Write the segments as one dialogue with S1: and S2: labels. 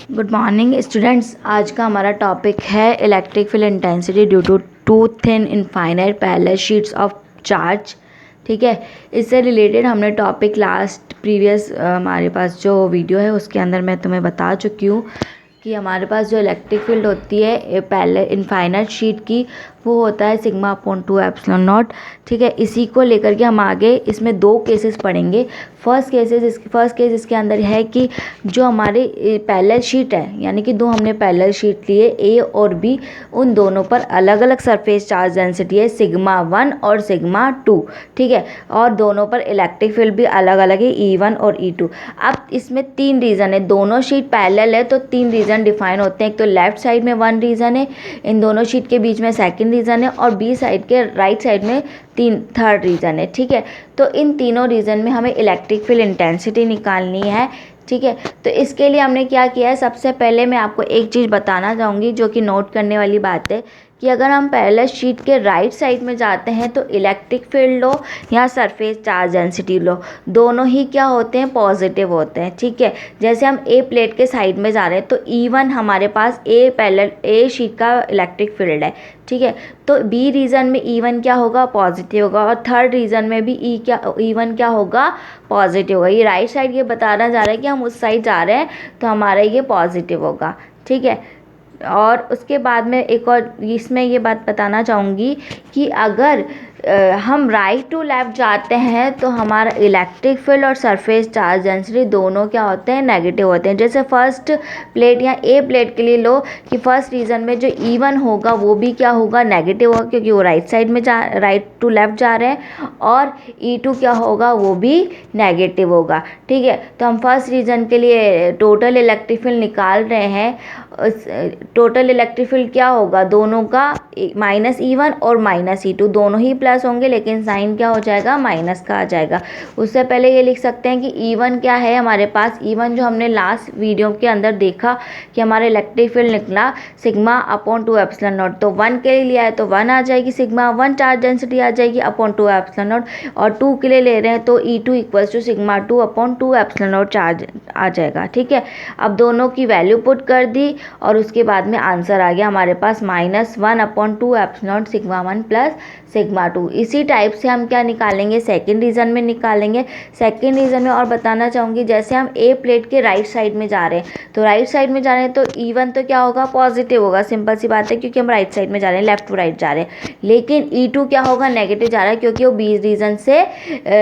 S1: Good morning students. आज का हमारा टॉपिक है electric field intensity due to two thin infinite parallel sheets of charge. ठीक है, इससे रिलेटेड हमने टॉपिक लास्ट प्रीवियस हमारे पास जो वीडियो है उसके अंदर मैं तुम्हें बता चुकी हूँ कि हमारे पास जो इलेक्ट्रिक फील्ड होती है पैरेलल इनफाइनाइट शीट की, वो होता है सिग्मा अपॉन 2 एप्सिलॉन नॉट। ठीक है, इसी को लेकर के हम आगे इसमें दो केसेस पढ़ेंगे। फर्स्ट केस इसके अंदर है कि जो हमारे पैरेलल शीट है, यानी कि दो हमने पैरेलल शीट लिए ए और बी, उन दोनों पर अलग अलग सरफेस चार्ज डेंसिटी है सिग्मा 1 और सिग्मा 2। ठीक है, और दोनों पर इलेक्ट्रिक फील्ड भी अलग अलग है E1 और E2। अब इसमें तीन रीज़न है, दोनों शीट पैरेलल है तो तीन रीज़न डिफाइन होते हैं। एक तो लेफ्ट साइड में वन रीज़न है, इन दोनों शीट के बीच में सेकंड रीज़न है, और बी साइड के राइट साइड में थर्ड रीज़न है। ठीक है, तो इन तीनों रीज़न में हमें इलेक्ट्रिक फील्ड इंटेंसिटी निकालनी है। ठीक है, तो इसके लिए हमने क्या किया है, सबसे पहले मैं आपको एक चीज़ बताना चाहूँगी जो कि नोट करने वाली बात है कि अगर हम पैरेलल शीट के राइट साइड में जाते हैं तो इलेक्ट्रिक फील्ड लो या सरफेस चार्ज डेंसिटी लो, दोनों ही क्या होते हैं, पॉजिटिव होते हैं। ठीक है, जैसे हम ए प्लेट के साइड में जा रहे हैं तो E1 हमारे पास ए शीट का इलेक्ट्रिक फील्ड है। ठीक है, तो बी रीजन में E1 क्या होगा, पॉजिटिव होगा, और थर्ड रीजन में भी E1 क्या होगा, पॉजिटिव होगा। ये राइट साइड ये बताना जा रहा है कि हम उस साइड जा रहे हैं तो हमारा ये पॉजिटिव होगा। ठीक है, और उसके बाद में एक और इसमें ये बात बताना चाहूँगी कि अगर हम राइट टू लेफ़्ट जाते हैं तो हमारा इलेक्ट्रिक फील्ड और सरफेस चार्ज डेंसिटी दोनों क्या होते हैं, नेगेटिव होते हैं। जैसे फर्स्ट प्लेट या ए प्लेट के लिए लो कि फर्स्ट रीजन में जो E1 होगा वो भी क्या होगा, नेगेटिव होगा, क्योंकि वो राइट टू लेफ़्ट जा रहे हैं, और E2 क्या होगा, वो भी नेगेटिव होगा। ठीक है, तो हम फर्स्ट रीजन के लिए टोटल इलेक्ट्रिक फील्ड निकाल रहे हैं। टोटल इलेक्ट्रिक फील्ड क्या होगा, दोनों का -E1 और -E2 दोनों ही प्लस होंगे, लेकिन साइन क्या हो जाएगा, माइनस का आ जाएगा। उससे पहले ये लिख सकते हैं कि E1 क्या है हमारे पास, E1 जो हमने लास्ट वीडियो के अंदर देखा कि हमारा इलेक्ट्रिक फील्ड निकला सिग्मा अपॉन 2 एप्सिलॉन नॉट। तो 1 के लिए लिया है तो 1 आ जाएगी, सिग्मा 1 चार्ज डेंसिटी आ जाएगी अपॉन 2 एप्सिलॉन नॉट, और 2 के लिए ले रहे हैं तो E2 equals to sigma 2 upon 2 epsilon not charge आ जाएगा। ठीक है, अब दोनों की वैल्यू पुट कर दी और उसके बाद में आंसर आ गया हमारे पास -1 upon 2 epsilon not sigma 1 plus sigma 2। इसी टाइप से हम क्या निकालेंगे, सेकंड रीजन में निकालेंगे। सेकंड रीजन में और बताना चाहूँगी, जैसे हम ए प्लेट के राइट साइड में जा रहे हैं तो राइट साइड में जा रहे हैं तो E1 तो क्या होगा, पॉजिटिव होगा, सिंपल सी बात है, क्योंकि हम राइट साइड में जा रहे हैं, लेफ्ट टू राइट जा रहे हैं। लेकिन E2 क्या होगा, नेगेटिव जा रहा है, क्योंकि वो बी रीजन से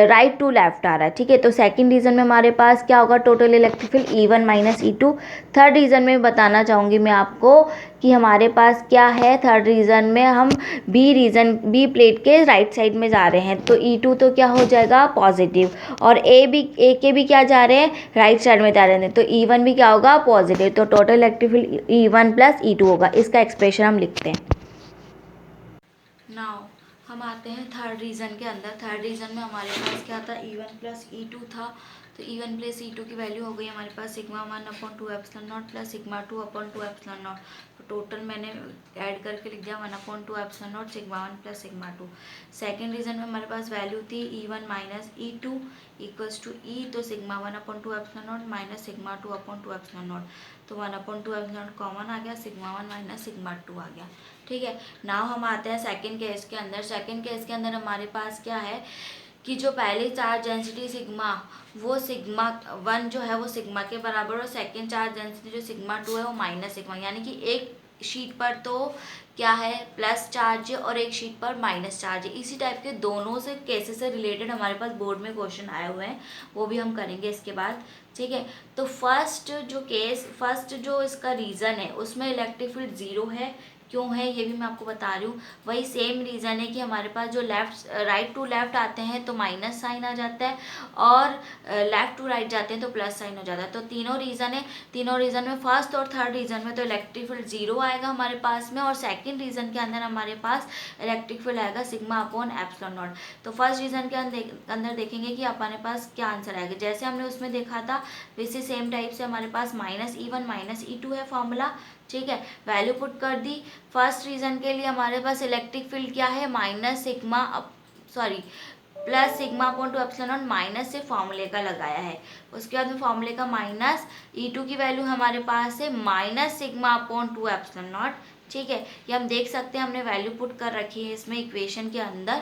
S1: राइट टू लेफ्ट आ रहा है। ठीक है, तो सेकंड रीजन में हमारे पास क्या होगा, total electric field E1 - E2। Third region में बताना चाहूँगी मैं आपको कि हमारे पास क्या है, थर्ड रीजन में हम बी प्लेट के राइट साइड में जा रहे हैं तो E2 तो क्या हो जाएगा, पॉजिटिव, और ए के भी क्या जा रहे हैं, राइट साइड में जा रहे हैं, तो E1 भी क्या होगा, पॉजिटिव। तो total electric field E1 plus E2 होगा। इसका एक्सप्रेशन हम लिखते हैं। नाउ हम आते हैं थर्ड रीजन के अंदर। थर्ड रीजन में हमारे पास क्या था, E1 प्लस E2 था, तो E1 प्लस E2 की वैल्यू हो गई हमारे पास sigma 1 upon 2 epsilon not plus sigma 2 upon 2 epsilon not. तो टोटल मैंने ऐड करके लिख दिया 1 upon 2 epsilon not sigma 1 plus sigma 2। Second region में हमारे पास वैल्यू थी E1 minus E2 equals to E, तो sigma 1 upon 2 epsilon not minus sigma 2 upon 2 epsilon not, तो 1 अपॉन 2 एप्सिलॉन नॉट कॉमन आ गया, सिग्मा 1 माइनस सिग्मा 2 आ गया। ठीक है, नाउ हम आते हैं सेकंड केस के अंदर। सेकंड केस के अंदर हमारे पास क्या है कि जो पहली चार्ज डेंसिटी सिग्मा, वो सिग्मा 1 जो है वो सिग्मा के बराबर, और सेकंड चार्ज डेंसिटी जो सिग्मा 2 है वो माइनस सिग्मा, यानी कि एक शीट पर तो क्या है, प्लस चार्ज है और एक शीट पर माइनस चार्ज है। इसी टाइप के दोनों से केसेस से रिलेटेड हमारे पास बोर्ड में क्वेश्चन आए हुए हैं, वो भी हम करेंगे इसके बाद। ठीक है, तो फर्स्ट जो इसका रीज़न है उसमें इलेक्ट्रिक फील्ड 0 है। क्यों है ये भी मैं आपको बता रही हूँ। वही सेम रीज़न है कि हमारे पास जो राइट टू लेफ्ट आते हैं तो माइनस साइन आ जाता है, और लेफ्ट टू राइट जाते हैं तो प्लस साइन हो जाता है। तो तीनों रीज़न है, तीनों रीज़न में फर्स्ट और थर्ड रीज़न में तो इलेक्ट्रिक फील्ड 0 आएगा हमारे पास में, और सेकंड रीज़न के अंदर हमारे पास इलेक्ट्रिक फील्ड आएगा सिग्मा अपॉन एप्सिलॉन नॉट। तो फर्स्ट रीज़न के अंदर देखेंगे कि हमारे पास क्या आंसर आएगा। जैसे हमने उसमें देखा था वैसे सेम टाइप से हमारे पास -E1 -E2 है फॉर्मूला। ठीक है, वैल्यू पुट कर दी। फर्स्ट रीजन के लिए हमारे पास इलेक्ट्रिक फील्ड क्या है, plus sigma upon two epsilon not minus से फॉर्मूले का लगाया है। उसके बाद में फॉर्मूले का माइनस E2 की वैल्यू हमारे पास है minus sigma upon two epsilon not. ठीक है, ये हम देख सकते हैं, हमने वैल्यू पुट कर रखी है इसमें इक्वेशन के अंदर,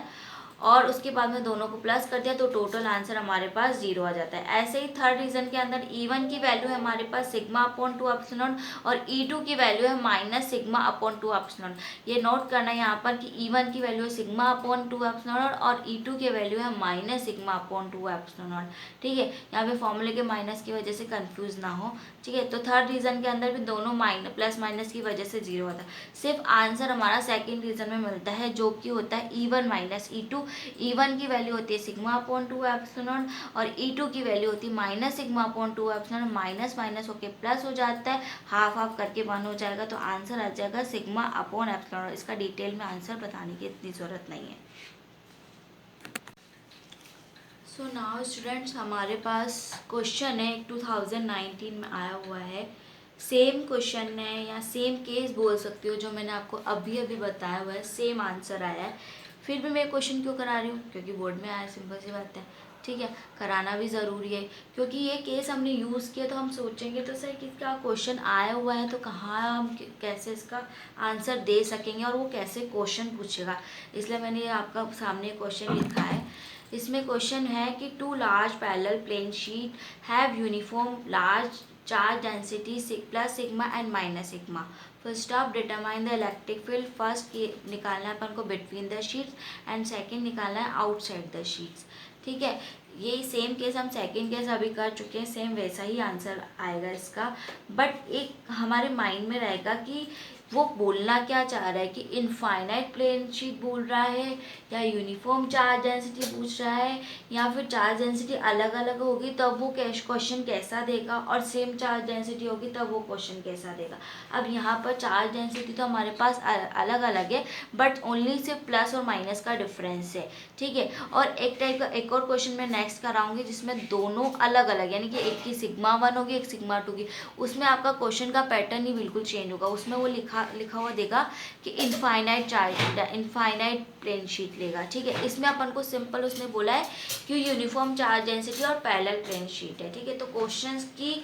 S1: और उसके बाद में दोनों को प्लस कर दिया तो टोटल आंसर हमारे पास 0 आ जाता है। ऐसे ही थर्ड रीजन के अंदर E1 की वैल्यू है हमारे पास सिग्मा अपॉन टू एप्सिलॉन और E2 की वैल्यू है minus sigma upon two epsilon. ये नोट करना है यहाँ पर कि E1 की वैल्यू है सिग्मा अपॉन टू एप्सिलॉन और E2 की वैल्यू है minus sigma upon two epsilon. ठीक है, यहाँ पे फॉर्मूले के माइनस की वजह से कंफ्यूज ना हो। ठीक है, तो थर्ड रीजन के अंदर भी दोनों प्लस माइनस की वजह से 0 होता है। सिर्फ आंसर हमारा सेकेंड रीजन में मिलता है जो कि होता है E1 माइनस E2। E1 की वैल्यू होती है सिग्मा अपॉन टू एप्सिलॉन और E2 की वैल्यू होती है minus sigma upon two epsilon. Minus minus होके प्लस हो जाता है, हाफ हाफ करके 1 हो जाएगा, तो आंसर आ जाएगा सिग्मा अपॉन एप्सिलॉन। इसका डिटेल में आंसर बताने की इतनी ज़रूरत नहीं है। सो नाउ स्टूडेंट्स, हमारे पास क्वेश्चन है 2019 में आया हुआ है। सेम क्वेश्चन है या सेम केस बोल सकते हो जो मैंने आपको अभी अभी बताया हुआ है, सेम आंसर आया है। फिर भी मैं क्वेश्चन क्यों करा रही हूँ? क्योंकि बोर्ड में आया, सिंपल सी बात है। ठीक है, कराना भी ज़रूरी है क्योंकि ये केस हमने यूज़ किया तो हम सोचेंगे तो सही कि क्या क्वेश्चन आया हुआ है तो कहाँ हम कैसे इसका आंसर दे सकेंगे और वो कैसे क्वेश्चन पूछेगा। इसलिए मैंने ये आपका सामने क्वेश्चन लिखा है। इसमें क्वेश्चन है कि two large parallel plane sheet have uniform large charge density plus sigma and minus sigma. First of determine the electric field. First निकालना है अपन को between the sheets and second निकालना है आउटसाइड द शीट्स। ठीक है, ये सेम केस हम सेकंड केस अभी कर चुके हैं, सेम वैसा ही आंसर आएगा इसका। बट एक हमारे माइंड में रहेगा कि वो बोलना क्या चाह रहा है, कि इनफाइनाइट प्लेन शीट बोल रहा है या यूनिफॉर्म चार्ज डेंसिटी पूछ रहा है या फिर चार्ज डेंसिटी अलग अलग होगी तब वो क्वेश्चन कैसा देगा और सेम चार्ज डेंसिटी होगी तब वो क्वेश्चन कैसा देगा। अब यहाँ पर चार्ज डेंसिटी तो हमारे पास अलग अलग है बट ओनली सिर्फ प्लस और माइनस का डिफरेंस है। ठीक है, और एक टाइप का एक और क्वेश्चन मैं नेक्स्ट कराऊंगी जिसमें दोनों अलग अलग, यानी कि एक की सिग्मा 1 होगी एक सिग्मा 2 की। उसमें आपका क्वेश्चन का पैटर्न ही बिल्कुल चेंज होगा। उसमें वो लिखा हुआ देगा कि infinite charge infinite plane sheet लेगा। ठीक है, इसमें अपन को सिंपल उसने बोला है कि यूनिफॉर्म चार्ज डेंसिटी और पैरेलल प्लेन शीट है। ठीक है, तो क्वेश्चंस की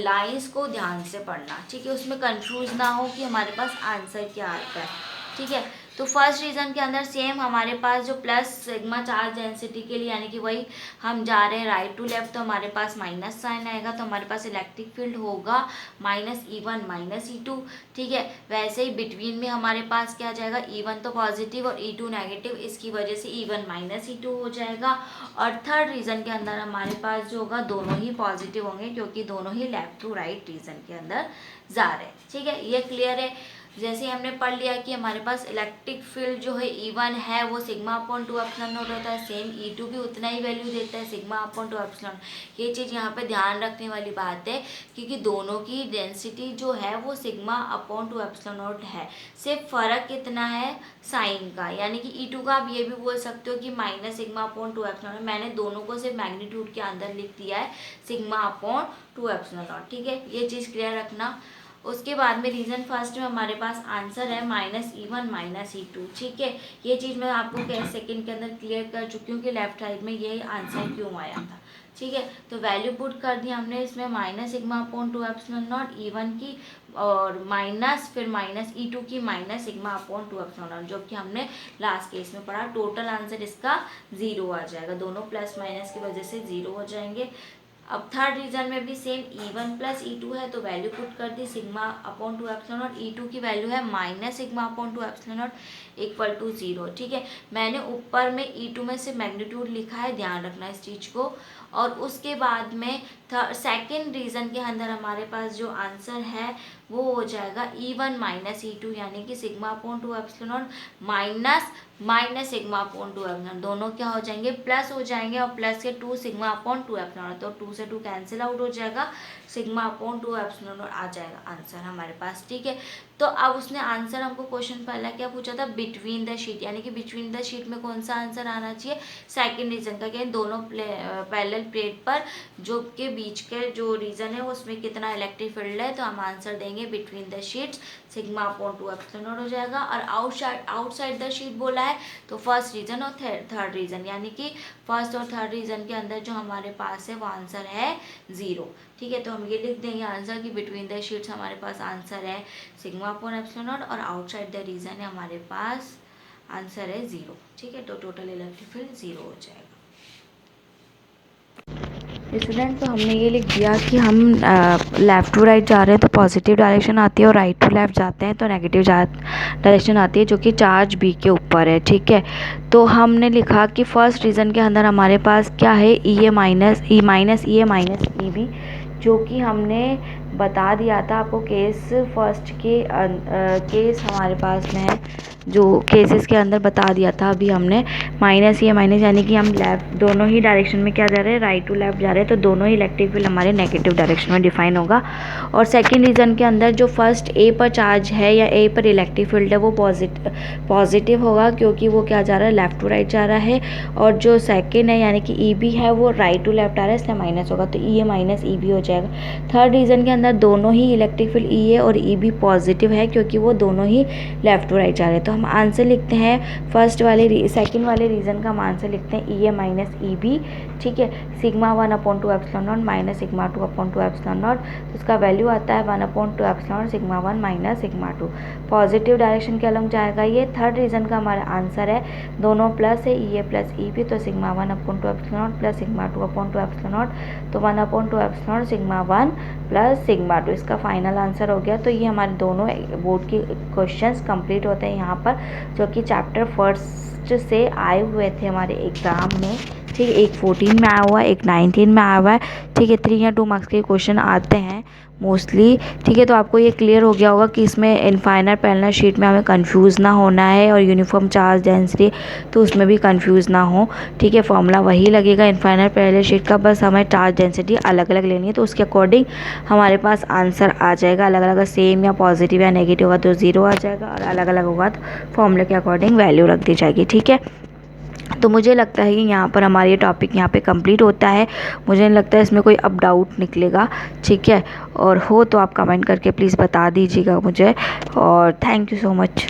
S1: लाइंस को ध्यान से पढ़ना। ठीक है, उसमें कंफ्यूज ना हो कि हमारे पास आंसर क्या आता है। ठीक है, तो फर्स्ट रीजन के अंदर सेम हमारे पास जो प्लस सिग्मा चार्ज डेंसिटी के लिए, यानी कि वही हम जा रहे हैं राइट टू लेफ्ट, तो हमारे पास माइनस साइन आएगा, तो हमारे पास इलेक्ट्रिक फील्ड होगा माइनस E1 माइनस E2। ठीक है, वैसे ही बिटवीन में हमारे पास क्या जाएगा, E1 तो पॉजिटिव और E2 नेगेटिव, इसकी वजह से E1 माइनस E2 हो जाएगा। और थर्ड रीजन के अंदर हमारे पास जो होगा दोनों ही पॉजिटिव होंगे क्योंकि दोनों ही लेफ्ट टू राइट रीजन के अंदर जा रहे हैं। ठीक है, ये क्लियर है। जैसे हमने पढ़ लिया कि हमारे पास इलेक्ट्रिक फील्ड जो है E1 है वो sigma upon two epsilon not होता है, सेम E2 भी उतना ही वैल्यू देता है सिग्मा अपॉन टू एप्सिलॉन। ये चीज़ यहाँ पे ध्यान रखने वाली बात है क्योंकि दोनों की डेंसिटी जो है वो sigma upon two epsilon not है, सिर्फ फ़र्क कितना है साइन का, यानी कि E2 का आप ये भी बोल सकते हो कि minus sigma upon two epsilon. मैंने दोनों को सिर्फ मैग्नीट्यूड के अंदर लिख दिया है sigma upon two epsilon not. ठीक है, ये चीज़ क्लियर रखना। उसके बाद में रीजन फर्स्ट में हमारे पास आंसर है माइनस E1 माइनस E2। ठीक है, ये चीज़ मैं आपको कैसे सेकंड के अंदर क्लियर कर चुकी हूँ कि लेफ्ट साइड में ये आंसर क्यों आया था। ठीक है, तो वैल्यू पुट कर दी हमने इसमें minus sigma upon two epsilon not E1 की और माइनस फिर माइनस E2 की minus sigma upon two epsilon not, जो कि हमने लास्ट केस में पढ़ा। टोटल आंसर इसका 0 आ जाएगा, दोनों प्लस माइनस की वजह से 0 हो जाएंगे। अब थर्ड रीजन में भी सेम E1 प्लस E2 है तो वैल्यू पुट कर दी sigma upon two epsilon not. E2 की वैल्यू है minus sigma upon two epsilon not equal to 0। ठीक है, मैंने ऊपर में E2 में से मैग्नीट्यूड लिखा है, ध्यान रखना इस चीज़ को। और उसके बाद में सेकेंड रीजन के अंदर हमारे पास जो आंसर है वो हो जाएगा E1 माइनस E2, यानी कि sigma upon two epsilon not minus minus sigma upon two epsilon, दोनों क्या हो जाएंगे प्लस हो जाएंगे और प्लस के 2 सिग्मा अपॉन टू एप्सिलॉन, तो 2 से 2 कैंसिल आउट हो जाएगा। सिग्मा अपॉन 2 एप्सिलॉन नॉट आ जाएगा आंसर हमारे पास, ठीक है। तो अब उसने आंसर हमको क्वेश्चन पहला क्या पूछा था, बिटवीन द शीट, यानी कि बिटवीन द शीट में कौन सा आंसर आना चाहिए, सेकंड रीजन का, क्या दोनों पैरेलल प्लेट पर जो के बीच के जो रीजन है उसमें कितना इलेक्ट्रिक फील्ड है, तो हम आंसर देंगे between the sheets sigma upon 2 epsilon not हो जाएगा। और आउटसाइड द शीट बोला है तो फर्स्ट रीजन और थर्ड रीजन, यानी कि फर्स्ट और थर्ड रीजन के अंदर जो हमारे पास है वो आंसर है 0, ठीक है। तो हम ये लिख देंगे आंसर की बिटवीन द शीट्स हमारे पास आंसर है सिग्मा अपॉन एप्सिलॉन नॉट और आउटसाइड द रीजन है हमारे पास आंसर है 0, ठीक है। तो टोटल इलेक्ट्रिक फील्ड 0 हो जाएगा। स्टूडेंट, तो हमने ये लिख दिया कि हम लेफ़्ट टू राइट जा रहे हैं तो पॉजिटिव डायरेक्शन आती है और राइट टू लेफ़्ट जाते हैं तो नेगेटिव डायरेक्शन आती है, जो कि चार्ज बी के ऊपर है, ठीक है। तो हमने लिखा कि फर्स्ट रीजन के अंदर हमारे पास क्या है, ई ए माइनस ई बी, जो कि हमने बता दिया था आपको केस फर्स्ट के केस हमारे पास में है, जो केसेस के अंदर बता दिया था अभी हमने, माइनस ये माइनस, यानी कि हम लेफ्ट दोनों ही डायरेक्शन में क्या जा रहे हैं, राइट टू लेफ्ट जा रहे हैं, तो दोनों ही इलेक्ट्रिक फील्ड हमारे नेगेटिव डायरेक्शन में डिफाइन होगा। और सेकंड रीजन के अंदर जो फर्स्ट ए पर चार्ज है या ए पर इलेक्ट्रिक फील्ड है वो पॉजिटिव होगा, क्योंकि वो क्या जा रहा है, लेफ्ट टू राइट जा रहा है। और जो सेकेंड है यानी कि ई बी है वो राइट टू लेफ्ट आ रहा है, इसलिए माइनस होगा, तो ई ए माइनस ई बी हो जाएगा। थर्ड रीजन के अंदर दोनों ही इलेक्ट्रिक फील्ड ई ए और ई बी पॉजिटिव है, क्योंकि वो दोनों ही लेफ्ट टू राइट जा रहे हैं। तो हम आंसर लिखते हैं सेकंड वाले रीजन का हम आंसर लिखते हैं ई ए माइनस ई बी, ठीक है। Sigma 1 upon 2 epsilon not minus sigma 2 upon 2 epsilon not, तो उसका वैल्यू आता है 1 upon 2 epsilon not sigma 1 minus sigma 2। Positive direction के अलग जाएगा ये। थर्ड रीजन का हमारा आंसर है, दोनों प्लस है, ई ए प्लस ई बी, तो sigma 1 upon 2 epsilon not plus sigma 2 upon 2 epsilon not, तो 1 upon 2 epsilon not sigma 1 plus sigma 2, इसका फाइनल आंसर हो गया। तो ये हमारे दोनों बोर्ड के क्वेश्चंस कंप्लीट होते हैं यहाँ पर, जो कि चैप्टर फर्स्ट से आए हुए थे हमारे एग्ज़ाम में, ठीक है। एक 14 में आया हुआ है, एक 19 में आया हुआ है, ठीक है। 3 या 2 मार्क्स के क्वेश्चन आते हैं मोस्टली, ठीक है। तो आपको ये क्लियर हो गया होगा कि इसमें इनफाइनाइट पैरेलल शीट में हमें कंफ्यूज ना होना है, और यूनिफॉर्म चार्ज डेंसिटी तो उसमें भी कंफ्यूज ना हो, ठीक है। फॉर्मूला वही लगेगा इनफाइनाइट पैरेलल शीट का, बस हमें चार्ज डेंसिटी अलग अलग लेनी है, तो उसके अकॉर्डिंग हमारे पास आंसर आ जाएगा। अलग अलग सेम या पॉजिटिव या नेगेटिव होगा तो 0 आ जाएगा, और अलग अलग होगा तो फॉर्मूले के अकॉर्डिंग वैल्यू रख दी जाएगी, ठीक है। तो मुझे लगता है कि यहाँ पर हमारा ये टॉपिक यहाँ पे कंप्लीट होता है। मुझे नहीं लगता है इसमें कोई अब डाउट निकलेगा, ठीक है। और हो तो आप कमेंट करके प्लीज़ बता दीजिएगा मुझे, और थैंक यू सो मच।